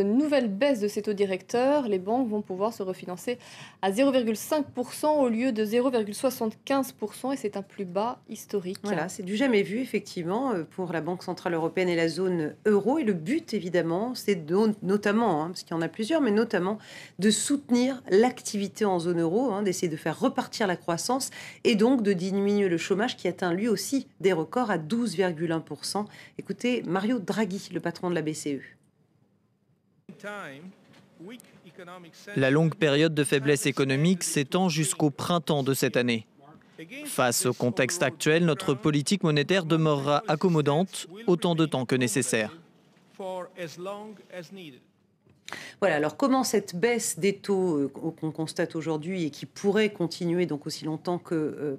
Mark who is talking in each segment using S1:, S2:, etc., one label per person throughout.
S1: Une nouvelle baisse de ces taux directeurs, les banques vont pouvoir se refinancer à 0,5% au lieu de 0,75% et c'est un plus bas historique.
S2: Voilà, c'est du jamais vu, effectivement, pour la Banque centrale européenne et la zone euro. Et le but, évidemment, c'est notamment, parce qu'il y en a plusieurs, mais notamment de soutenir l'activité en zone euro, d'essayer de faire repartir la croissance et donc de diminuer le chômage qui atteint lui aussi des records à 12,1%. Écoutez, Mario Draghi, le patron de la BCE.
S3: La longue période de faiblesse économique s'étend jusqu'au printemps de cette année. Face au contexte actuel, notre politique monétaire demeurera accommodante autant de temps que nécessaire.
S2: Voilà, alors comment cette baisse des taux qu'on constate aujourd'hui et qui pourrait continuer donc aussi longtemps que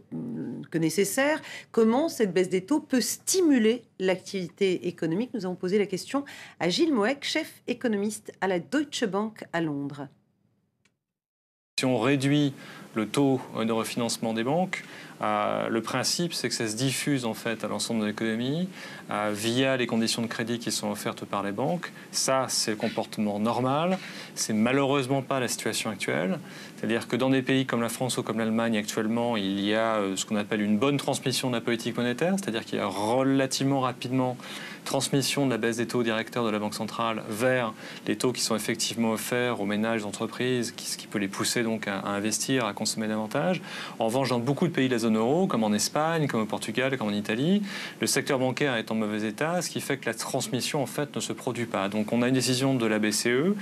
S2: nécessaire, comment cette baisse des taux peut stimuler l'activité économique? Nous avons posé la question à Gilles Moec, chef économiste à la Deutsche Bank à Londres.
S4: Si on réduit le taux de refinancement des banques, le principe, c'est que ça se diffuse en fait à l'ensemble de l'économie via les conditions de crédit qui sont offertes par les banques. Ça, c'est le comportement normal. C'est malheureusement pas la situation actuelle. C'est-à-dire que dans des pays comme la France ou comme l'Allemagne, actuellement, il y a ce qu'on appelle une bonne transmission de la politique monétaire, c'est-à-dire qu'il y a relativement rapidement transmission de la baisse des taux directeurs de la Banque centrale vers les taux qui sont effectivement offerts aux ménages, aux entreprises, ce qui peut les pousser donc à investir, à consommer davantage. En revanche, dans beaucoup de pays de la zone euro, comme en Espagne, comme au Portugal, comme en Italie, le secteur bancaire est en mauvais état, ce qui fait que la transmission en fait ne se produit pas. Donc on a une décision de la BCE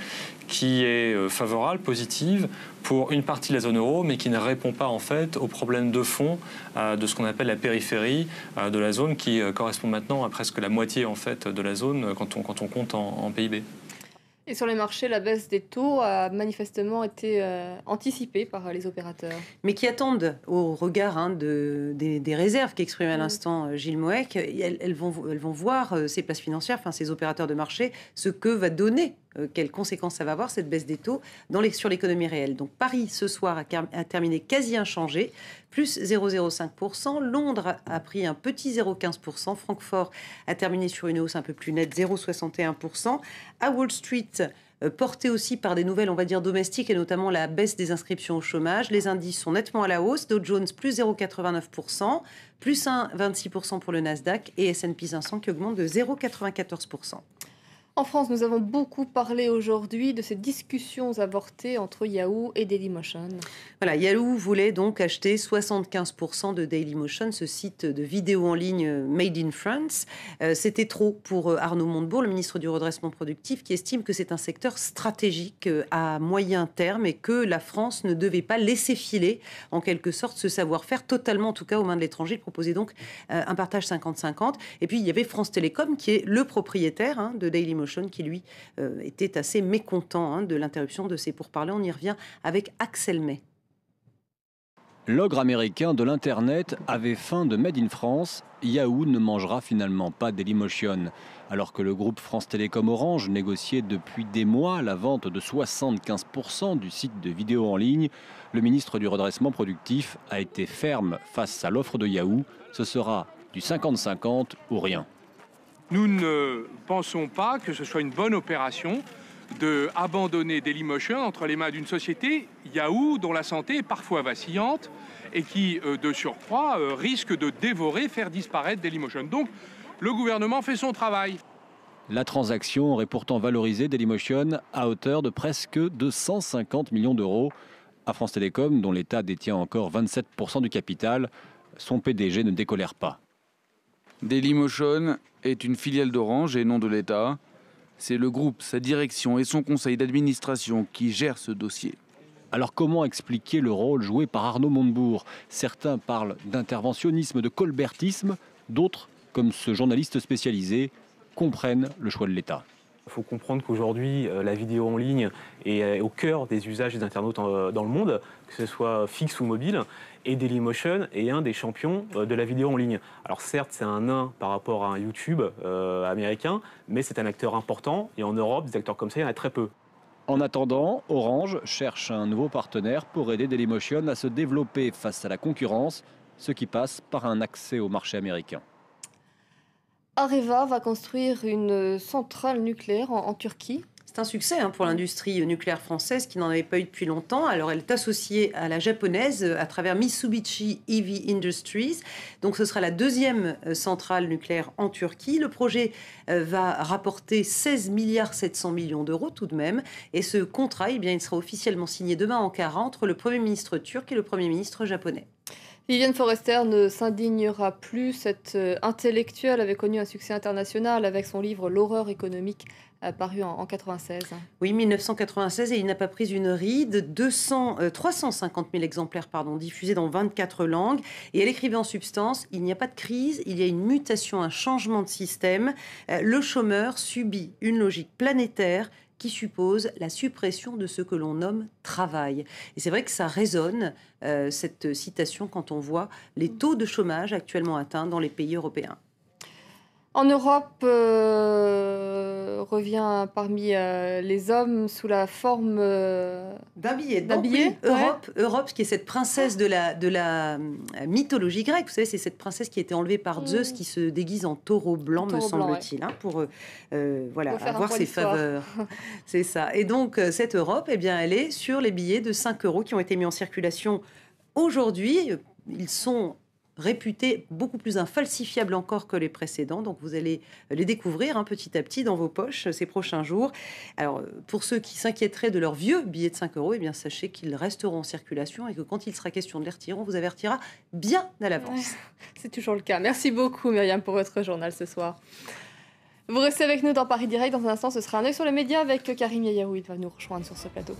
S4: qui est favorable, positive, pour une partie de la zone euro, mais qui ne répond pas en fait aux problèmes de fond de ce qu'on appelle la périphérie de la zone, qui correspond maintenant à presque la moitié en fait de la zone quand on compte en PIB.
S1: Et sur les marchés, la baisse des taux a manifestement été anticipée par les opérateurs.
S2: Mais qui attendent, au regard des réserves qu'exprimait à l'instant Gilles Moec, elles vont voir ces places financières, enfin ces opérateurs de marché, ce que va donner, quelles conséquences ça va avoir, cette baisse des taux sur l'économie réelle. Donc Paris, ce soir, a terminé quasi inchangé, plus 0,05%. Londres a pris un petit 0,15%. Francfort a terminé sur une hausse un peu plus nette, 0,61%. À Wall Street, porté aussi par des nouvelles, on va dire, domestiques, et notamment la baisse des inscriptions au chômage. Les indices sont nettement à la hausse. Dow Jones, plus 0,89%, plus 1,26% pour le Nasdaq, et S&P 500 qui augmente de 0,94%.
S1: En France, nous avons beaucoup parlé aujourd'hui de ces discussions avortées entre Yahoo et Dailymotion.
S2: Voilà, Yahoo voulait donc acheter 75% de Dailymotion, ce site de vidéo en ligne made in France. C'était trop pour Arnaud Montebourg, le ministre du Redressement productif, qui estime que c'est un secteur stratégique à moyen terme et que la France ne devait pas laisser filer, en quelque sorte, ce savoir-faire totalement, en tout cas, aux mains de l'étranger. Il proposait donc un partage 50-50. Et puis, il y avait France Télécom, qui est le propriétaire de Dailymotion, qui lui était assez mécontent de l'interruption de ces pourparlers. On y revient avec Axel May.
S5: L'ogre américain de l'Internet avait faim de Made in France. Yahoo ne mangera finalement pas Dailymotion. Alors que le groupe France Télécom Orange négociait depuis des mois la vente de 75% du site de vidéo en ligne, le ministre du Redressement productif a été ferme face à l'offre de Yahoo. Ce sera du 50-50 ou rien.
S6: Nous ne pensons pas que ce soit une bonne opération d'abandonner Dailymotion entre les mains d'une société, Yahoo, dont la santé est parfois vacillante et qui, de surcroît, risque de dévorer, faire disparaître Dailymotion. Donc, le gouvernement fait son travail.
S5: La transaction aurait pourtant valorisé Dailymotion à hauteur de presque 250 millions d'euros. À France Télécom, dont l'État détient encore 27% du capital, son PDG ne décolère pas.
S7: Dailymotion est une filiale d'Orange et non de l'État. C'est le groupe, sa direction et son conseil d'administration qui gèrent ce dossier.
S5: Alors comment expliquer le rôle joué par Arnaud Montebourg? Certains parlent d'interventionnisme, de colbertisme, d'autres, comme ce journaliste spécialisé, comprennent le choix de l'État.
S8: Il faut comprendre qu'aujourd'hui, la vidéo en ligne est au cœur des usages des internautes dans le monde, que ce soit fixe ou mobile, et Dailymotion est un des champions de la vidéo en ligne. Alors certes, c'est un nain par rapport à un YouTube américain, mais c'est un acteur important, et en Europe, des acteurs comme ça, il y en a très peu.
S5: En attendant, Orange cherche un nouveau partenaire pour aider Dailymotion à se développer face à la concurrence, ce qui passe par un accès au marché américain.
S1: Areva va construire une centrale nucléaire en Turquie.
S2: C'est un succès pour l'industrie nucléaire française qui n'en avait pas eu depuis longtemps. Alors, elle est associée à la japonaise à travers Mitsubishi Heavy Industries. Donc, ce sera la deuxième centrale nucléaire en Turquie. Le projet va rapporter 16 milliards 700 millions d'euros tout de même. Et ce contrat, eh bien, il sera officiellement signé demain en Ankara entre le Premier ministre turc et le Premier ministre japonais.
S1: Viviane Forester ne s'indignera plus. Cette intellectuelle avait connu un succès international avec son livre L'horreur économique, paru en 1996.
S2: Oui, 1996, et il n'a pas pris une ride. 350 000 exemplaires diffusés dans 24 langues. Et elle écrivait en substance, il n'y a pas de crise, il y a une mutation, un changement de système. Le chômeur subit une logique planétaire qui suppose la suppression de ce que l'on nomme travail. Et c'est vrai que ça résonne, cette citation, quand on voit les taux de chômage actuellement atteints dans les pays européens.
S1: En Europe, revient parmi les hommes sous la forme
S2: d'un billet.
S1: Oui,
S2: Europe, qui est cette princesse de la mythologie grecque. Vous savez, c'est cette princesse qui a été enlevée par Zeus, qui se déguise en taureau blanc, me semble-t-il, pour avoir ses faveurs. C'est ça. Et donc, cette Europe, eh bien, elle est sur les billets de 5 € qui ont été mis en circulation aujourd'hui. Ils sont réputés beaucoup plus infalsifiables encore que les précédents. Donc vous allez les découvrir petit à petit dans vos poches ces prochains jours. Alors pour ceux qui s'inquiéteraient de leurs vieux billets de 5 €, eh bien sachez qu'ils resteront en circulation et que quand il sera question de les retirer, on vous avertira bien à l'avance.
S1: C'est toujours le cas. Merci beaucoup Myriam pour votre journal ce soir. Vous restez avec nous dans Paris Direct. Dans un instant, ce sera un œil sur les médias avec Karim Yayaoui. Il va nous rejoindre sur ce plateau.